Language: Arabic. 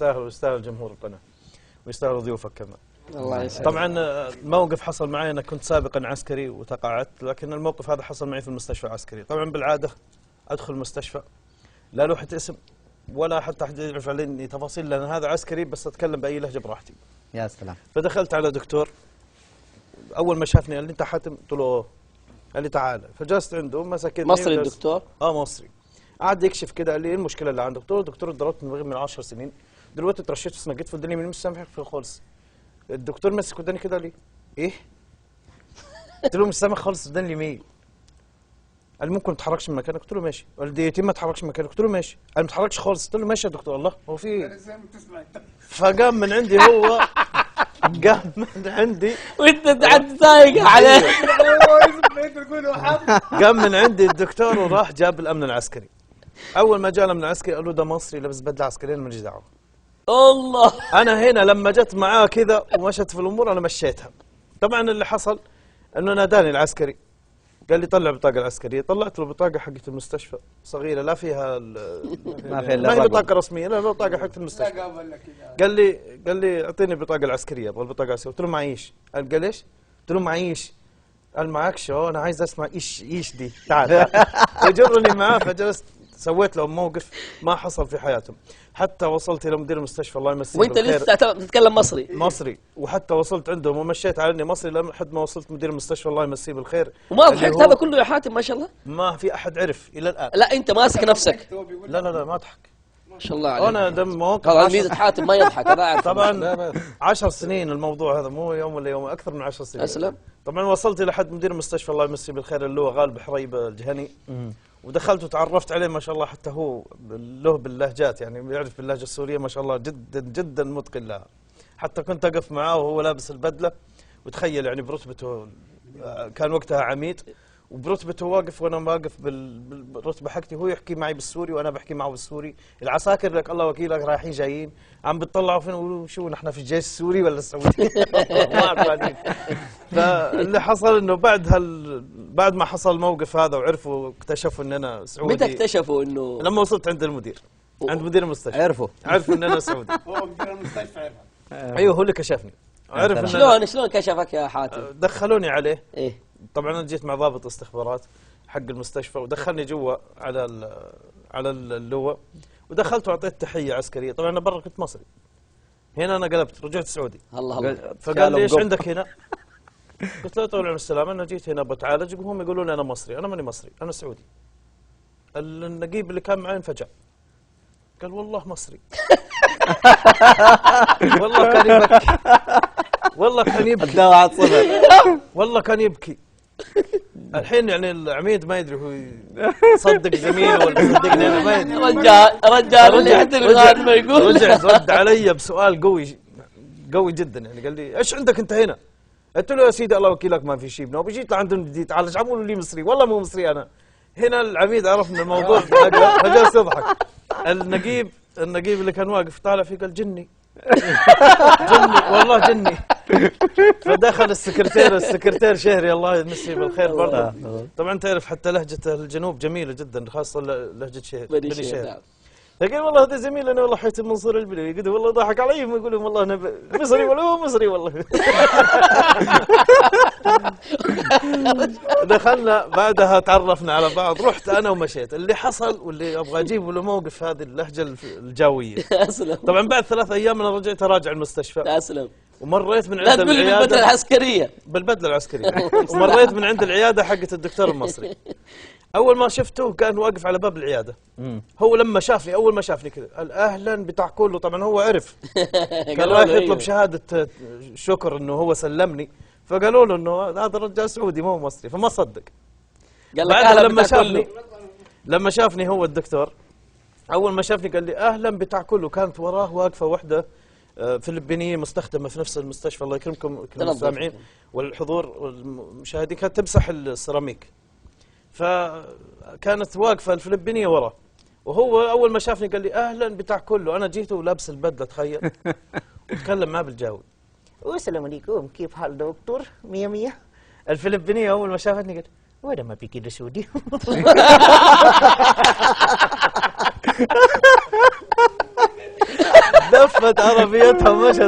ويستاهل جمهور القناة ويستاهل ضيوفك كمان. الله يسعدك. طبعا الموقف حصل معي، أنا كنت سابقا عسكري وتقاعدت، لكن الموقف هذا حصل معي في المستشفى العسكري. طبعا بالعادة أدخل المستشفى لا لوحة اسم ولا حتى أحد يعرف علي تفاصيل، لأن هذا عسكري بس أتكلم بأي لهجة براحتي. يا سلام. فدخلت على دكتور، أول ما شافني قال لي أنت حاتم؟ قلت له أوه. قال لي تعال، فجلست عنده مسكني. مصري الدكتور؟ مصري. قعد يكشف كده، قال لي ايه المشكله اللي عندك؟ قلت له دكتور اتضربت من 10 سنين، دلوقتي اترشيت في سنقيت في الدنيا مش سامحك في خالص. الدكتور مسك وداني كده، قال لي ايه؟ قلت له مش سامح خالص، وداني اليمين. قال لي ممكن ما تتحركش من مكانك؟ قلت له ماشي. قال لي دقيقتين ما تتحركش من مكانك؟ قلت له ماشي. قال ما تتحركش خالص؟ قلت له ماشي يا دكتور. الله هو في ايه؟ فقام من عندي هو قام من عندي وانت قعدت سايق عليه. قام من عندي الدكتور وراح جاب الامن العسكري. اول ما جاء الامن العسكري قالوا ده مصري لابس بدله عسكريه ماليش دعوه. الله. انا هنا لما جت معاه كذا ومشت في الامور انا مشيتها. طبعا اللي حصل انه ناداني العسكري قال لي طلع بطاقه العسكريه، طلعت له بطاقه حقت المستشفى صغيره لا فيها ما هي بطاقه رسميه، لا بطاقه حقت المستشفى. قال لي اعطيني البطاقه العسكريه، ابغى البطاقه العسكريه. قلت له معيش. قال ليش؟ قلت له معيش. قال معكش؟ انا عايز اسمع ايش دي، تعال. يجرني معاه، فجلست سويت لهم موقف ما حصل في حياتهم. حتى وصلت الى مدير المستشفى الله يمسيه بالخير. وانت لسه تتكلم مصري؟ مصري، وحتى وصلت عندهم ومشيت على اني مصري لحد ما وصلت مدير المستشفى الله يمسيه بالخير. وما ضحكت هذا كله يا حاتم؟ ما شاء الله ما في احد عرف الى الان. لا انت ماسك نفسك. لا ما اضحك. ما شاء الله عليك. انا دم مواقف. هذا ميزه حاتم ما يضحك، هذا اعرف. طبعا 10 سنين الموضوع هذا، مو يوم ولا يوم، اكثر من 10 سنين. اسلم. طبعا وصلت الى حد مدير المستشفى الله يمسيه بالخير اللي هو غالب حريبه الجهني. ودخلت وتعرفت عليه ما شاء الله، حتى هو له باللهجات، يعني يعرف باللهجه السوريه ما شاء الله، جدا جدا متقن لها. حتى كنت اقف معاه وهو لابس البدله، وتخيل يعني برتبته كان وقتها عميد، وبرتبته واقف وانا واقف بالرتبه حقتي، هو يحكي معي بالسوري وانا بحكي معه بالسوري. العساكر لك الله وكيلك رايحين جايين عم بتطلعوا فين ويقولوا شو نحن في الجيش السوري ولا السعودي؟ ما عارفين. فاللي حصل انه بعد ما حصل الموقف هذا وعرفوا اكتشفوا ان انا سعودي. متى اكتشفوا انه؟ لما وصلت عند المدير، عند مدير المستشفى عرفوا ان انا سعودي. هو مدير المستشفى عرفها. ايوه هو اللي كشفني. عرف إن شلون كشفك يا حاتم؟ دخلوني عليه. ايه طبعا انا جيت مع ضابط استخبارات حق المستشفى ودخلني جوا على اللواء، ودخلت واعطيت تحيه عسكريه. طبعا انا برا كنت مصري، هنا انا قلبت رجعت سعودي. الله. فقال لي ايش عندك هنا؟ قلت له طول العمر السلامه انا جيت هنا بتعالج، وهم يقولوا لي انا مصري. انا ماني مصري، انا سعودي. النقيب اللي كان معي انفجع، قال والله مصري. والله كان يبكي، والله كان يبكي. والله كان يبكي. الحين يعني العميد ما يدري هو يصدق زميله ولا يصدقني انا، ما يدري. رجال اللي عند الغاد ما يقول. رجع رد علي بسؤال قوي جدا، يعني قال لي ايش عندك انت هنا؟ قلت له يا سيدي الله وكيلك ما في شيء بنا، وبجيت لعندهم جديد تعالج، عم يقولوا لي مصري، والله مو مصري انا. هنا العميد عرف من الموضوع فجلس يضحك. النقيب اللي كان واقف طالع فيه قال جني. جني والله جني. فدخل السكرتير شهري الله يمسيه بالخير برضه. طبعا تعرف حتى لهجة الجنوب جميلة جدا، خاصة لهجة بني شهر. فقال والله هذا زميل انا والله حيت المنصور البلوي، يقول والله ضحك علي يقول لهم والله انا مصري ولا هو مصري والله. دخلنا بعدها تعرفنا على بعض، رحت انا ومشيت. اللي حصل واللي ابغى اجيبه له موقف هذه اللهجه الجاويه. اسلم. طبعا بعد 3 ايام انا رجعت اراجع المستشفى. اسلم. ومريت من لا عند تقول لي العياده بالبدله العسكريه. بالبدله العسكريه. ومريت من عند العياده حقت الدكتور المصري. اول ما شفته كان واقف على باب العياده. هو لما شافني اول ما شافني كذا قال اهلا بتاع كله. طبعا هو عرف، كان رايح يطلب شهاده شكر انه هو سلمني، فقالوا له انه هذا الرجال سعودي مو مصري، فما صدق. قال لك بعدها اهلا لما شافني هو الدكتور، اول ما شافني قال لي اهلا بتاع كله. كانت وراه واقفه وحده فلبينيه مستخدمه في نفس المستشفى الله يكرمكم كل المستمعين والحضور والمشاهدين، كانت تمسح السيراميك. فكانت واقفه الفلبينيه وراه، وهو اول ما شافني قال لي اهلا بتاع كله. انا جيت ولابس البدله تخيل، وتكلم معاه بالجاوي. السلام عليكم كيف حال دكتور؟ مية مية. الفلبينيه اول ما شافتني قالت وين ما بيجي سعودي. دفت عربيتها ومشت